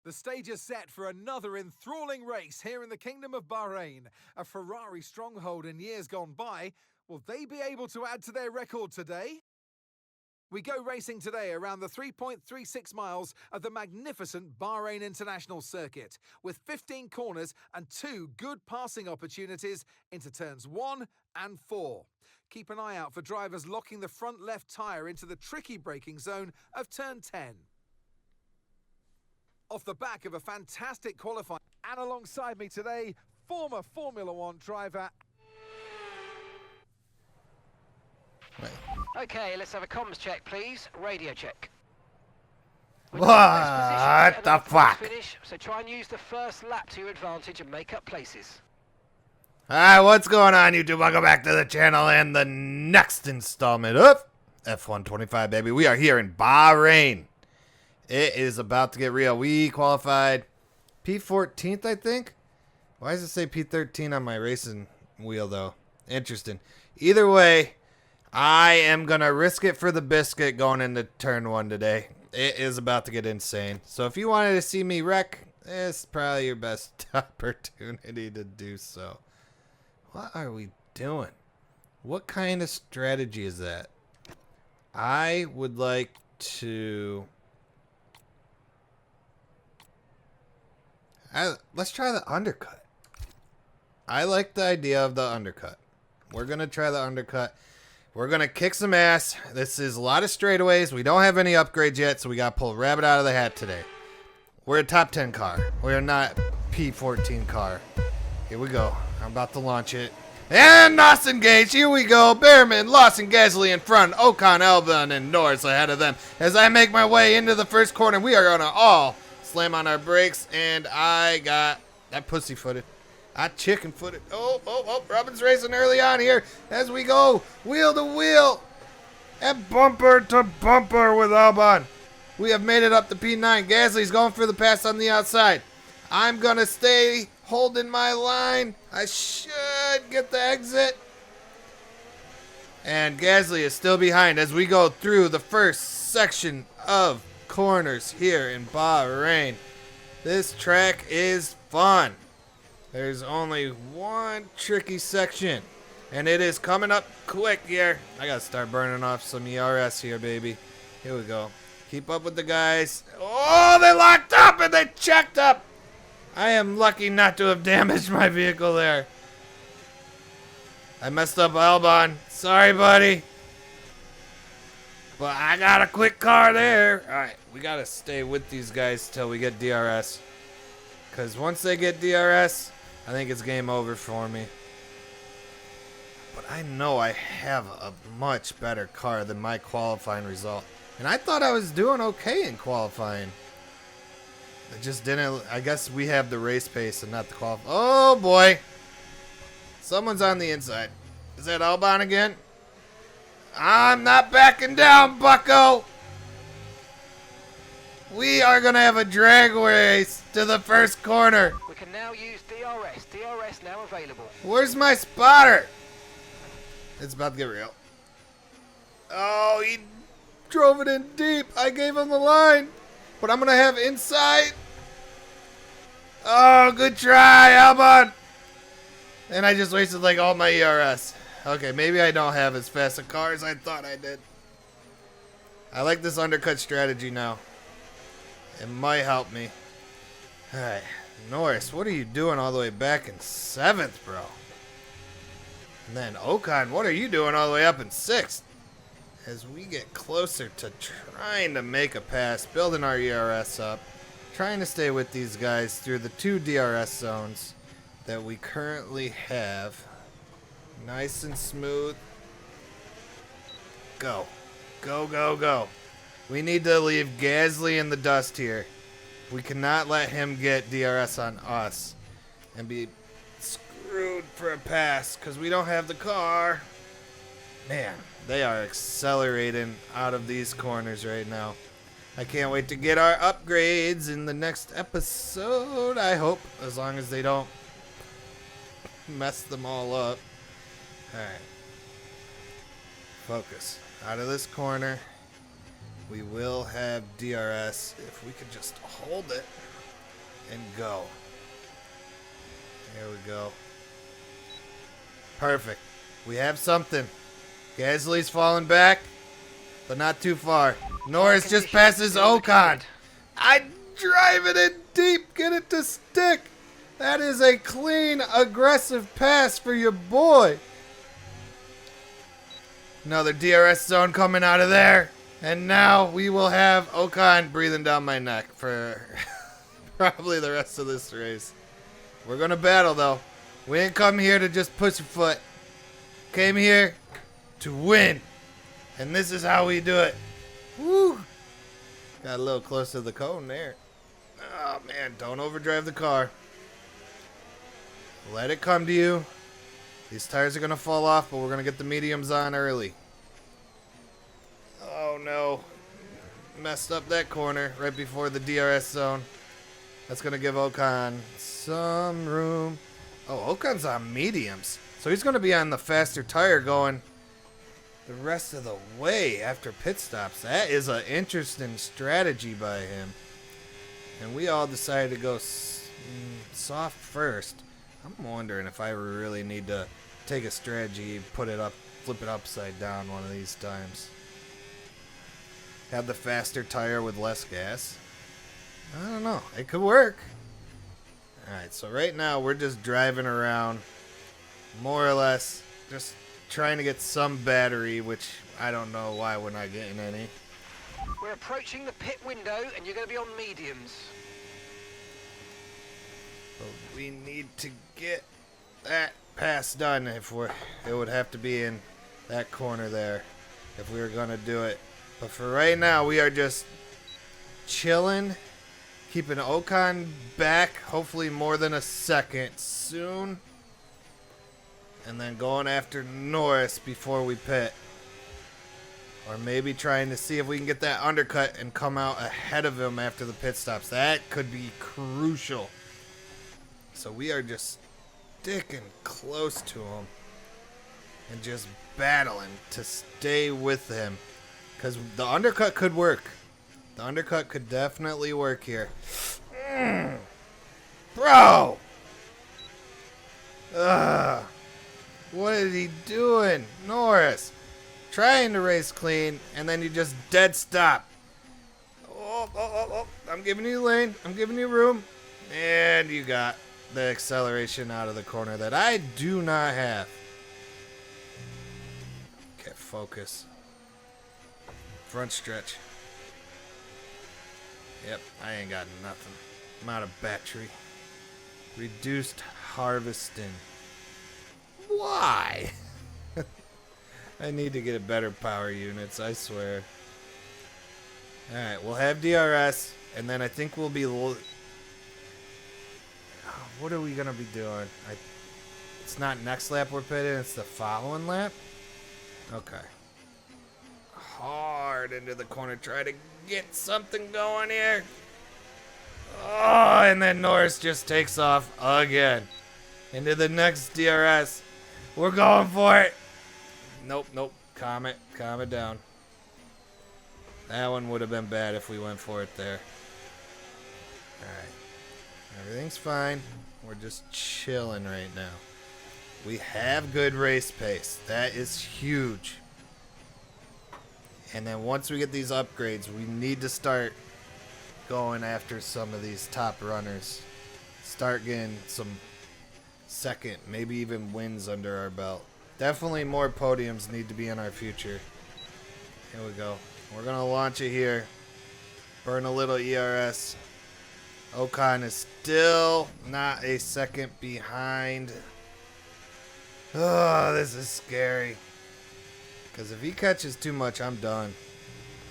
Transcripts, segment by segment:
The stage is set for another enthralling race here in the Kingdom of Bahrain. A Ferrari stronghold in years gone by. Will they be able to add to their record today? We go racing today around the 3.36 miles of the magnificent Bahrain International Circuit, with 15 corners and 2 good passing opportunities into turns 1 and 4. Keep an eye out for drivers locking the front left tyre into the tricky braking zone of turn 10. Off the back of a fantastic qualifying, and alongside me today, former Formula One driver. Okay, let's have a comms check, please. Radio check. What the fuck? Finish, so try and use the first lap to your advantage and make up places. Alright, what's going on, YouTube? Welcome back to the channel and the next installment of F125, baby. We are here in Bahrain. It is about to get real. We qualified P14th, I think. Why does it say P13 on my racing wheel, though? Interesting. Either way, I am going to risk it for the biscuit going into turn 1 today. It is about to get insane. So if you wanted to see me wreck, it's probably your best opportunity to do so. What are we doing? What kind of strategy is that? I would like to... let's try the undercut. I like the idea of the undercut. We're going to try the undercut. We're going to kick some ass. This is a lot of straightaways. We don't have any upgrades yet, so we got to pull a rabbit out of the hat today. We're a top 10 car. We're not P14 car. Here we go. I'm about to launch it. And Nos engaged. Here we go. Behrman, Lawson, Gasly in front. Ocon, Albon, and Norris ahead of them. As I make my way into the first corner, we are going to all slam on our brakes, and I got that pussy-footed. I chicken-footed. Oh, Robin's racing early on here as we go wheel to wheel and bumper to bumper with Albon. We have made it up to P9. Gasly's going for the pass on the outside. I'm going to stay holding my line. I should get the exit. And Gasly is still behind as we go through the first section of corners here in Bahrain. This track is fun. There's only one tricky section, and it is coming up quick here. I gotta start burning off some ERS here, baby. Here we go. Keep up with the guys. Oh, they locked up and they checked up. I am lucky not to have damaged my vehicle there. I messed up Albon. Sorry, buddy. But I got a quick car there. Alright, we gotta stay with these guys till we get DRS. Because once they get DRS, I think it's game over for me. But I know I have a much better car than my qualifying result. And I thought I was doing okay in qualifying. I just didn't. I guess we have the race pace and not the qualifying. Oh boy. Someone's on the inside. Is that Albon again? I'm not backing down, bucko. We are going to have a drag race to the first corner. We can now use DRS. DRS now available. Where's my spotter? It's about to get real. Oh, he drove it in deep. I gave him the line. But I'm going to have inside. Oh, good try, Albon. And I just wasted like all my ERS. Okay, maybe I don't have as fast a car as I thought I did. I like this undercut strategy now. It might help me. Alright, Norris, what are you doing all the way back in 7th, bro? And then Ocon, what are you doing all the way up in 6th? As we get closer to trying to make a pass, building our ERS up, trying to stay with these guys through the 2 DRS zones that we currently have. Nice and smooth. Go. Go, go, go. We need to leave Gasly in the dust here. We cannot let him get DRS on us and be screwed for a pass because we don't have the car. Man, they are accelerating out of these corners right now. I can't wait to get our upgrades in the next episode, I hope, as long as they don't mess them all up. Alright. Focus. Out of this corner. We will have DRS if we could just hold it. and go. There we go. Perfect. We have something. Gasly's falling back, but not too far. Norris just passes Ocon. I'm driving it deep. Get it to stick. That is a clean, aggressive pass for your boy. Another DRS zone coming out of there. And now we will have Ocon breathing down my neck for probably the rest of this race. We're going to battle, though. We didn't come here to just push a foot. Came here to win. And this is how we do it. Woo! Got a little close to the cone there. Oh, man. Don't overdrive the car. Let it come to you. These tires are going to fall off, but we're going to get the mediums on early. Oh, no. Messed up that corner right before the DRS zone. That's going to give Ocon some room. Oh, Ocon's on mediums. So he's going to be on the faster tire going the rest of the way after pit stops. That is an interesting strategy by him. And we all decided to go soft first. I'm wondering if I really need to take a strategy, put it up, flip it upside down one of these times. Have the faster tire with less gas. I don't know. It could work. Alright, so right now we're just driving around, more or less, just trying to get some battery, which I don't know why we're not getting any. We're approaching the pit window and you're going to be on mediums. But we need to get that pass done. It would have to be in that corner there if we were going to do it. But for right now, we are just chilling, keeping Ocon back, hopefully more than a second soon. And then going after Norris before we pit. Or maybe trying to see if we can get that undercut and come out ahead of him after the pit stops. That could be crucial. So we are just sticking close to him and just battling to stay with him. Because the undercut could work. The undercut could definitely work here. Bro! What is he doing? Norris. Trying to race clean, and then you just dead stop. Oh. I'm giving you lane. I'm giving you room. And you got the acceleration out of the corner that I do not have. Okay, focus. Front stretch. Yep, I ain't got nothing. I'm out of battery. Reduced harvesting. Why? I need to get better power units, I swear. Alright, we'll have DRS, and then I think we'll be... What are we going to be doing? It's not next lap we're pitting, it's the following lap? Okay. Hard into the corner, try to get something going here. Oh, and then Norris just takes off again. Into the next DRS. We're going for it. Nope. Calm it down. That one would have been bad if we went for it there. Alright. Everything's fine. We're just chilling right now. We have good race pace. That is huge. And then once we get these upgrades, we need to start going after some of these top runners. Start getting some second, maybe even wins under our belt. Definitely more podiums need to be in our future. Here we go. We're going to launch it here. Burn a little ERS. Ocon is still not a second behind. Oh, this is scary. Because if he catches too much, I'm done.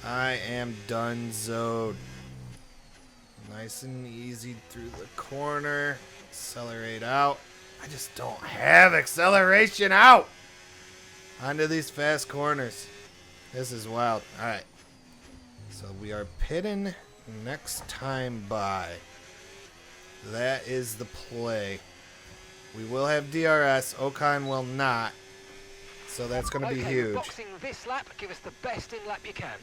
I am done-zoed. Nice and easy through the corner. Accelerate out. I just don't have acceleration out. Onto these fast corners. This is wild. Alright. So we are pitting next time by. That is the play. We will have DRS. Ocon will not. So that's going to be huge. Boxing this lap, give us the best in lap you can.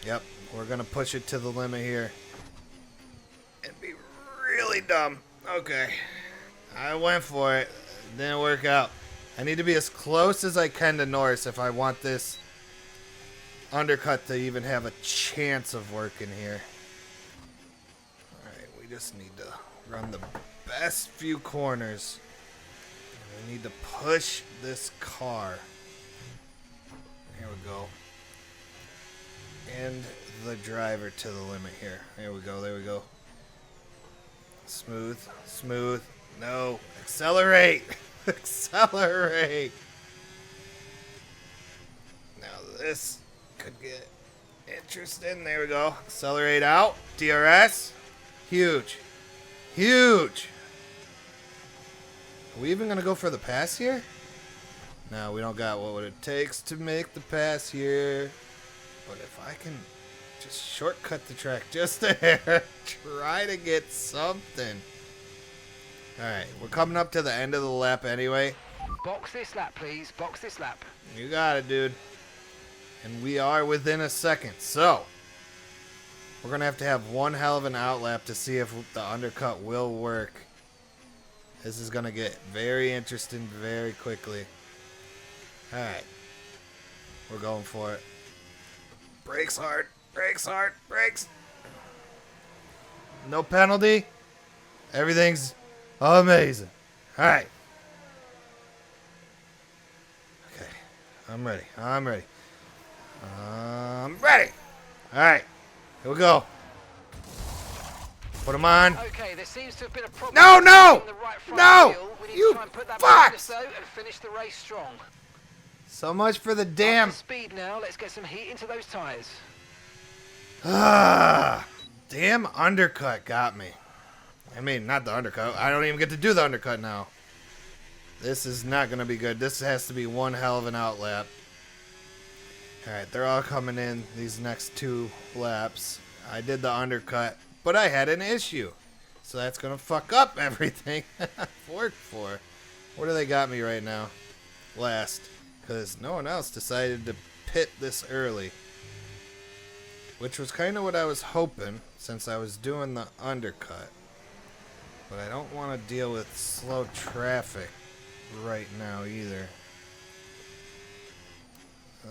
Yep. We're going to push it to the limit here. And be really dumb. Okay. I went for it. Didn't work out. I need to be as close as I can to Norris if I want this undercut to even have a chance of working here. Alright, we just need to run the best few corners. We need to push this car. Here we go. And the driver to the limit here. There we go, there we go. Smooth, smooth. No, accelerate. Accelerate. Now this could get interesting. There we go. Accelerate out. DRS. Huge. Huge. Are we even going to go for the pass here? No, we don't got what it takes to make the pass here. But if I can just shortcut the track just a hair, try to get something. Alright, we're coming up to the end of the lap anyway. Box this lap, please. Box this lap. You got it, dude. And we are within a second. So, we're going to have one hell of an outlap to see if the undercut will work. This is going to get very interesting very quickly. Alright. We're going for it. Brakes hard. Brakes hard. Brakes. No penalty. Everything's amazing. Alright. Okay. I'm ready. I'm ready. I'm ready. Alright. Here we go. Put them on. Okay, there seems to have been a problem. No, no! In the right front No! wheel. We need You to try and put that behind us, fucks! though, and finish the race strong. So much for the Up damn... to speed now. Let's get some heat into those tyres. Damn undercut got me. I mean, not the undercut. I don't even get to do the undercut now. This is not going to be good. This has to be one hell of an outlap. Alright, they're all coming in these next two laps. I did the undercut, but I had an issue. So that's going to fuck up everything I've worked for. What do they got me right now? Last. Because no one else decided to pit this early. Which was kind of what I was hoping, since I was doing the undercut. But I don't want to deal with slow traffic right now either.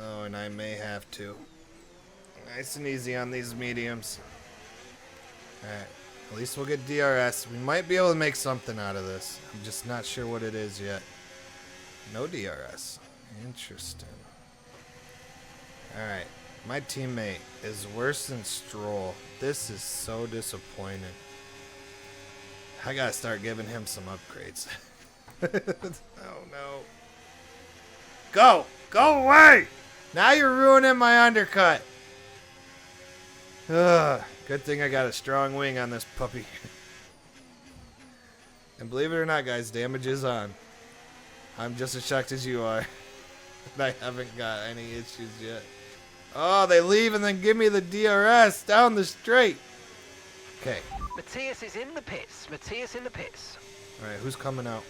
Oh, and I may have to. Nice and easy on these mediums. Alright, at least we'll get DRS. We might be able to make something out of this. I'm just not sure what it is yet. No DRS. Interesting. Alright, my teammate is worse than Stroll. This is so disappointing. I gotta start giving him some upgrades. Oh no. Go! Go away! Now you're ruining my undercut. Ugh, good thing I got a strong wing on this puppy. And believe it or not, guys, damage is on. I'm just as shocked as you are. I haven't got any issues yet. Oh, they leave and then give me the DRS down the straight. Okay. Matthias is in the pits. Matthias in the pits. Alright, who's coming out?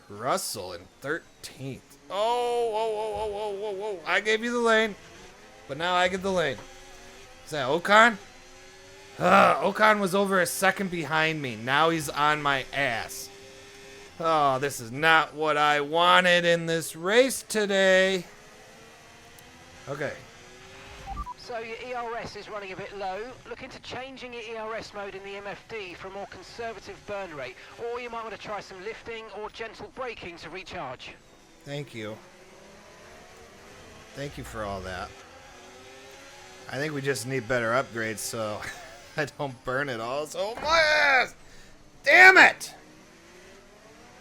Russell in 13th. Oh. I gave you the lane, but now I get the lane. Is that Ocon? Ocon was over a second behind me. Now he's on my ass. Oh, this is not what I wanted in this race today. Okay. So your ERS is running a bit low. Look into changing your ERS mode in the MFD for a more conservative burn rate. Or you might want to try some lifting or gentle braking to recharge. Thank you. Thank you for all that. I think we just need better upgrades so I don't burn it all so much. Damn it!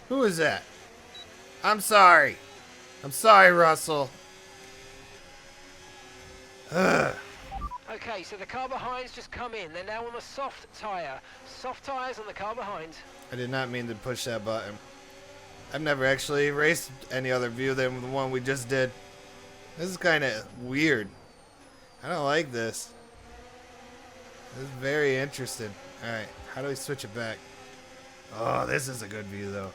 Who is that? I'm sorry. I'm sorry, Russell. Ugh. Okay, so the car behind's just come in. They're now on a soft tyre. Soft tyres on the car behind. I did not mean to push that button. I've never actually raced any other view than the one we just did. This is kind of weird. I don't like this. This is very interesting. Alright, how do we switch it back? Oh, this is a good view, though.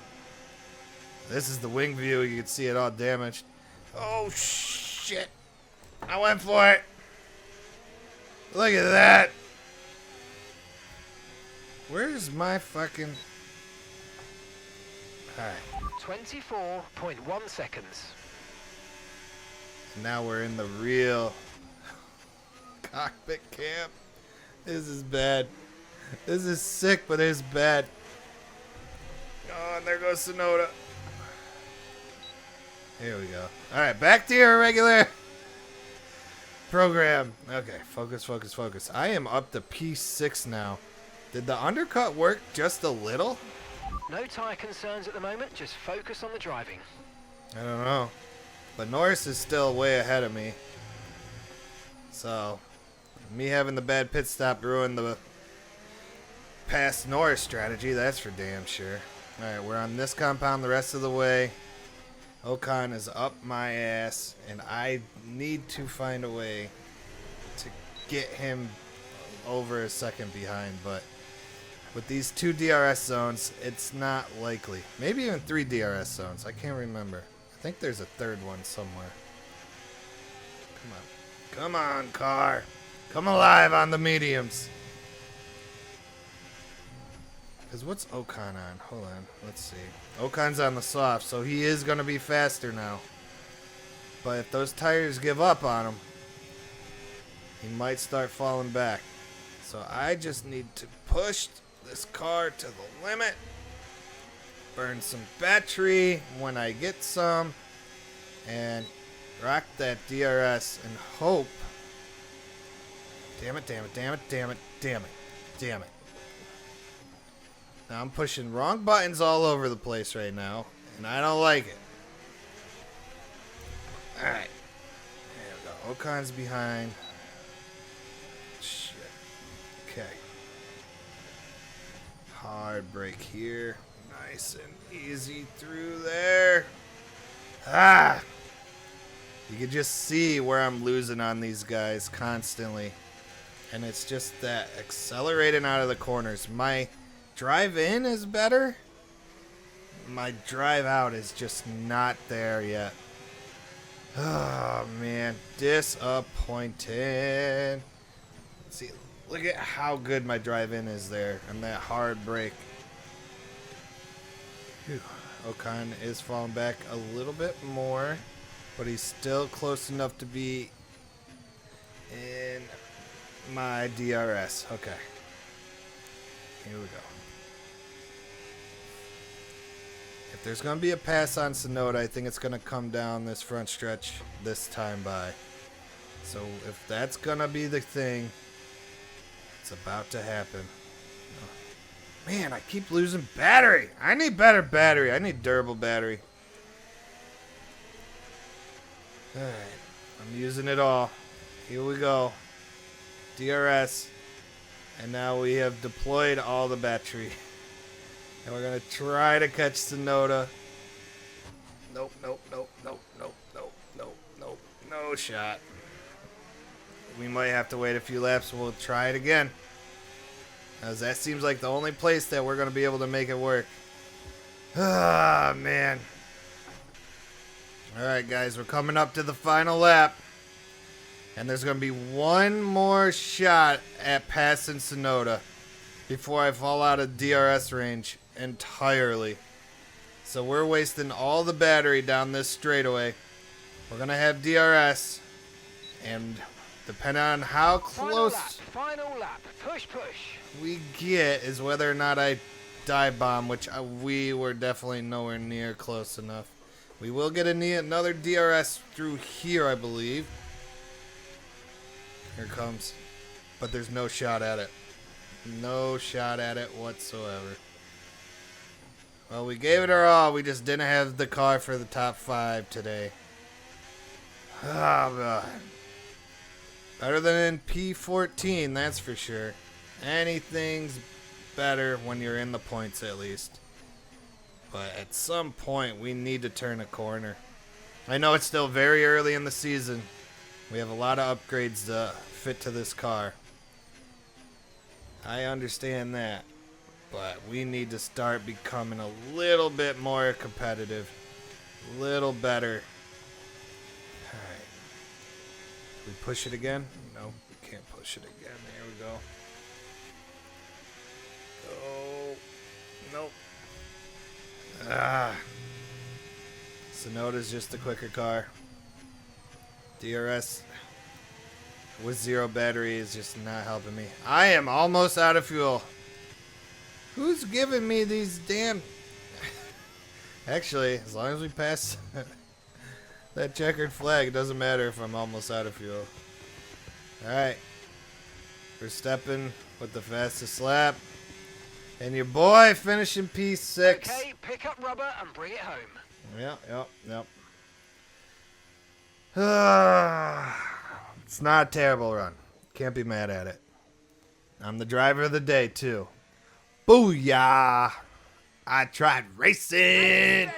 This is the wing view. You can see it all damaged. Oh, shit. I went for it. Look at that. Where's my fucking... Alright. 24.1 seconds. Now we're in the real cockpit camp. This is bad. This is sick, but it's bad. Oh, and there goes Sonoda. Here we go. Alright, back to your regular program. Okay, focus, focus, focus. I am up to P6 now. Did the undercut work just a little? No tyre concerns at the moment, just focus on the driving. I don't know. But Norris is still way ahead of me. So, me having the bad pit stop ruined the past Norris strategy, that's for damn sure. Alright, we're on this compound the rest of the way. Ocon is up my ass, and I need to find a way to get him over a second behind, but with these 2 DRS zones, it's not likely. Maybe even 3 DRS zones. I can't remember. I think there's a 3rd one somewhere. Come on. Come on, car. Come alive on the mediums. Because what's Ocon on? Hold on. Let's see. Ocon's on the soft, so he is going to be faster now. But if those tires give up on him, he might start falling back. So I just need to push this car to the limit. Burn some battery when I get some. And rock that DRS and hope. Damn it, damn it, damn it, damn it, damn it, damn it. Now I'm pushing wrong buttons all over the place right now, and I don't like it. Alright. There we go. Ocon's behind. Shit. Okay. Hard brake here. Nice and easy through there. Ah! You can just see where I'm losing on these guys constantly. And it's just that accelerating out of the corners. My drive in is better. My drive out is just not there yet. Oh man, disappointed. See, look at how good my drive in is there and that hard brake. Whew. Ocon is falling back a little bit more, but he's still close enough to be in my DRS. Okay. Here we go. If there's going to be a pass on Sonoda, I think it's going to come down this front stretch this time by. So if that's going to be the thing, it's about to happen. Man, I keep losing battery. I need better battery. I need durable battery. Alright. I'm using it all. Here we go. DRS. And now we have deployed all the battery. And we're going to try to catch Sonoda. Nope, nope, nope, nope, nope, nope, nope, nope. No shot. We might have to wait a few laps. We'll try it again. As that seems like the only place that we're going to be able to make it work. Ah, man. Alright, guys. We're coming up to the final lap. And there's going to be one more shot at passing Sonoda before I fall out of DRS range entirely. So we're wasting all the battery down this straightaway. We're going to have DRS. And depending on how close Final lap. Push, push. we get is whether or not I dive bomb, which we were definitely nowhere near close enough. We will get another DRS through here, I believe. Here it comes. But there's no shot at it. No shot at it whatsoever. Well, we gave it our all. We just didn't have the car for the top 5 today. Oh, God. Better than in P14, that's for sure. Anything's better when you're in the points, at least. But at some point, we need to turn a corner. I know it's still very early in the season. We have a lot of upgrades to fit to this car. I understand that. But we need to start becoming a little bit more competitive. A little better. Alright. We push it again? No, we can't push it again. There we go. Sonoda's just a quicker car. DRS with 0 battery is just not helping me. I am almost out of fuel. Who's giving me these damn... Actually, as long as we pass that checkered flag, it doesn't matter if I'm almost out of fuel. Alright. Verstappen with the fastest lap. And your boy finishing P6. Okay, pick up rubber and bring it home. Yep. It's not a terrible run. Can't be mad at it. I'm the driver of the day, too. Booyah! I tried racing!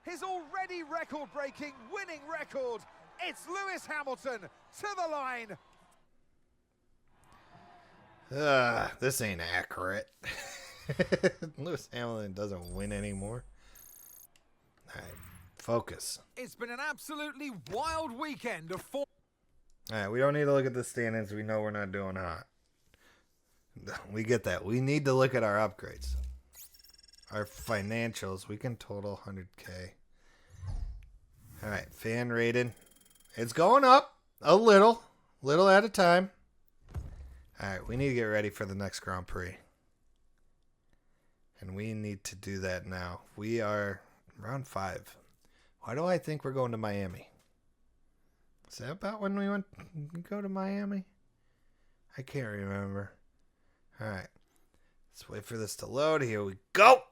His already record-breaking winning record. It's Lewis Hamilton to the line. This ain't accurate. Lewis Hamilton doesn't win anymore. Alright, focus. It's been an absolutely wild weekend of four. Alright, we don't need to look at the standings. We know we're not doing hot. We get that. We need to look at our upgrades. Our financials. We can total 100K. Alright, fan rated. It's going up a little at a time. Alright, we need to get ready for the next Grand Prix. And we need to do that now. We are round 5. Why do I think we're going to Miami? Is that about when we go to Miami? I can't remember. Alright. Let's wait for this to load. Here we go.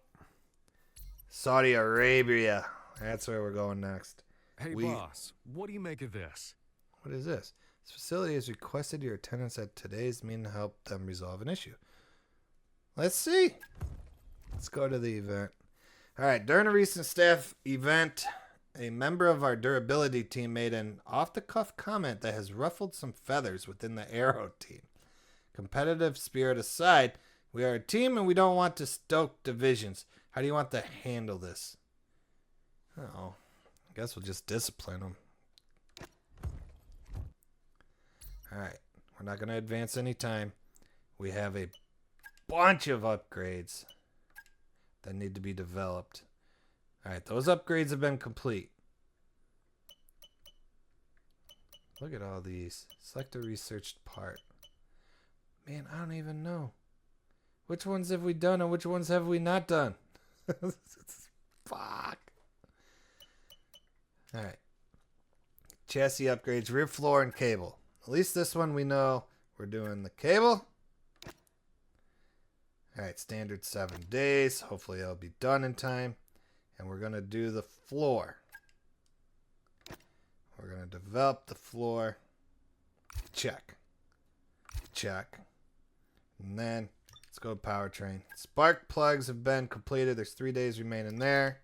Saudi Arabia. That's where we're going next. Hey, boss, what do you make of this? What is this? This facility has requested your attendance at today's meeting to help them resolve an issue. Let's see. Let's go to the event. Alright, during a recent staff event, a member of our durability team made an off-the-cuff comment that has ruffled some feathers within the Aero team. Competitive spirit aside, we are a team and we don't want to stoke divisions. How do you want to handle this? Oh, I guess we'll just discipline them. Alright, we're not going to advance any time. We have a bunch of upgrades that need to be developed. Alright, those upgrades have been complete. Look at all these. Select a researched part. Man, I don't even know. Which ones have we done and which ones have we not done? Fuck. Alright. Chassis upgrades, rear floor, and cable. At least this one we know we're doing the cable. Alright, standard 7 days. Hopefully it'll be done in time. And we're going to do the floor. We're going to develop the floor. Check. Check. And then let's go to powertrain. Spark plugs have been completed. There's 3 days remaining there.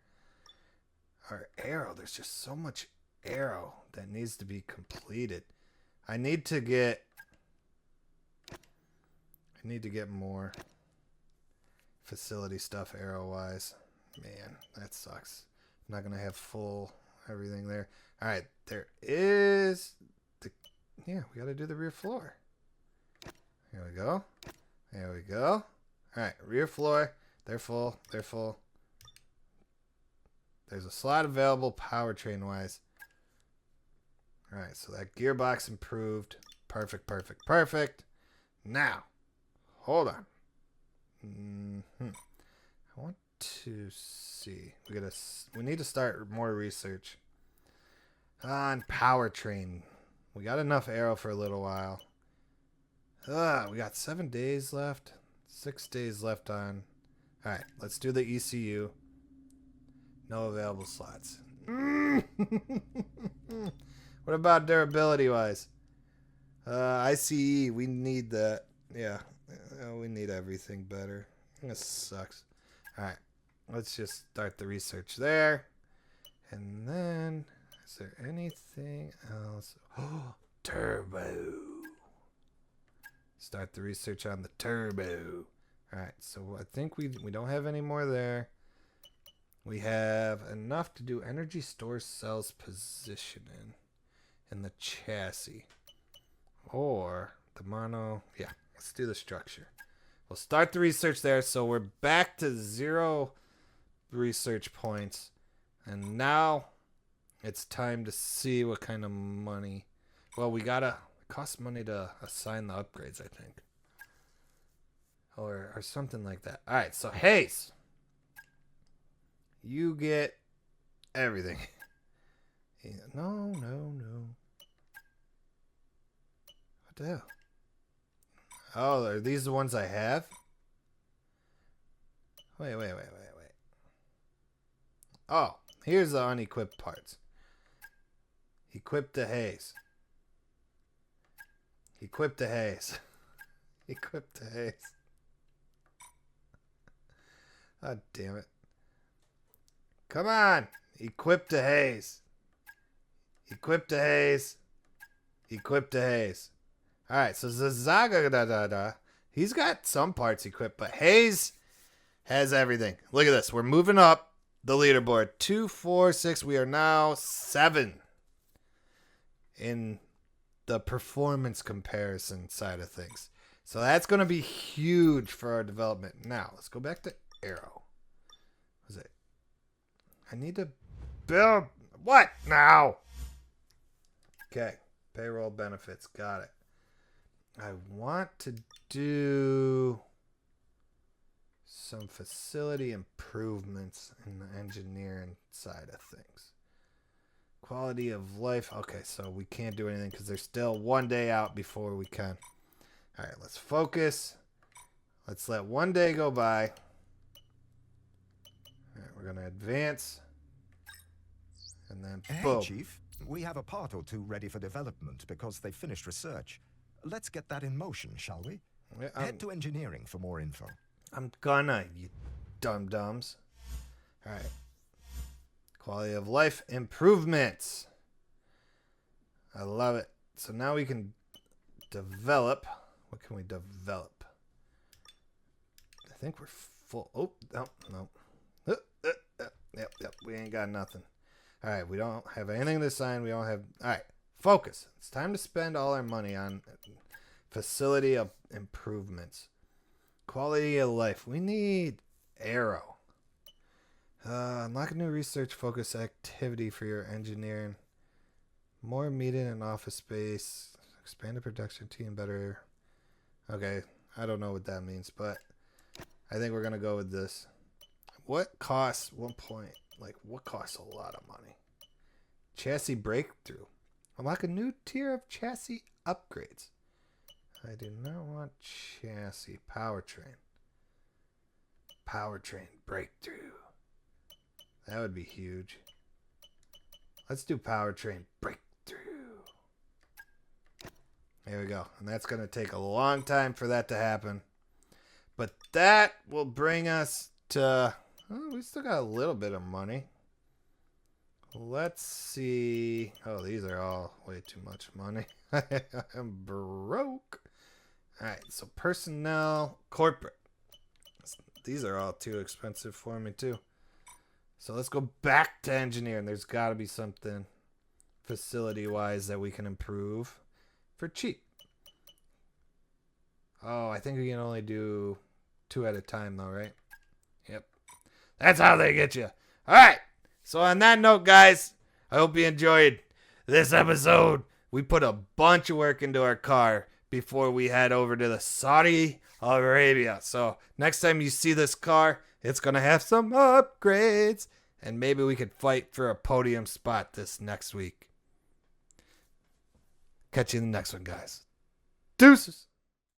Our aero. There's just so much aero that needs to be completed. I need to get more facility stuff aero-wise. Man, that sucks. I'm not going to have full everything there. All right, there is the... Yeah, we got to do the rear floor. Here we go. There we go. All right, rear floor. They're full. They're full. There's a slot available powertrain-wise. All right, so that gearbox improved. Perfect, perfect, perfect. Now, hold on. I want to see. We need to start more research on powertrain. We got enough aero for a little while. We got 7 days left. 6 days left on. All right, let's do the ECU. No available slots. What about durability wise? ICE, we need that. Yeah, we need everything better. This sucks. All right, let's just start the research there. And then, is there anything else? Oh, turbo. Start the research on the turbo. All right, so I think we don't have any more there. We have enough to do energy store cells positioning in the chassis. Or the mono. Yeah, let's do the structure. We'll start the research there. So we're back to 0 research points. And now it's time to see what kind of money. Well, it costs money to assign the upgrades, I think. Or something like that. All right, so Hayes, you get everything. No. What the hell? Oh, are these the ones I have? Wait. Oh, here's the unequipped parts. Equip the Hayes. Equip the Hayes. Equip the Hayes. Oh, damn it. Come on. Equip the Hayes. Equip the Hayes. Equip the Hayes. Alright, so Zazaga, he's got some parts equipped, but Hayes has everything. Look at this. We're moving up the leaderboard. 2, 4, 6. We are now 7 in the performance comparison side of things. So that's going to be huge for our development. Now, let's go back to Arrow. What was it? I need to build. What now? Okay. Payroll benefits. Got it. I want to do some facility improvements in the engineering side of things. Quality of life. Okay, so we can't do anything because there's still one day out before we can. All right, let's focus. Let's let one day go by. All right, we're going to advance. And then boom. Hey, Chief. We have a part or two ready for development because they finished research. Let's get that in motion, shall we? Yeah, Head to engineering for more info. I'm gonna, you dum-dums. All right. Quality of life improvements. I love it. So now we can develop. What can we develop? I think we're full. Oh, no. Yep. We ain't got nothing. All right. We don't have anything to sign. We don't have. All right. Focus. It's time to spend all our money on facility of improvements. Quality of life. We need Arrow. Unlock a new research focus activity for your engineering. More meeting and office space. Expand the production team better. Okay. I don't know what that means, but I think we're going to go with this. What costs 1 point? What costs a lot of money? Chassis breakthrough. Unlock a new tier of chassis upgrades. I do not want chassis. Powertrain. Powertrain breakthrough. That would be huge. Let's do powertrain breakthrough. There we go. And that's going to take a long time for that to happen. But that will bring us to... Oh, we still got a little bit of money. Let's see. Oh, these are all way too much money. I'm broke. All right, so personnel, corporate. These are all too expensive for me too. So let's go back to engineering. There's got to be something facility-wise that we can improve for cheap. Oh, I think we can only do 2 at a time though, right? Yep. That's how they get you. All right. So on that note, guys, I hope you enjoyed this episode. We put a bunch of work into our car before we head over to the Saudi Arabia. So next time you see this car, it's going to have some upgrades. And maybe we could fight for a podium spot this next week. Catch you in the next one, guys. Deuces.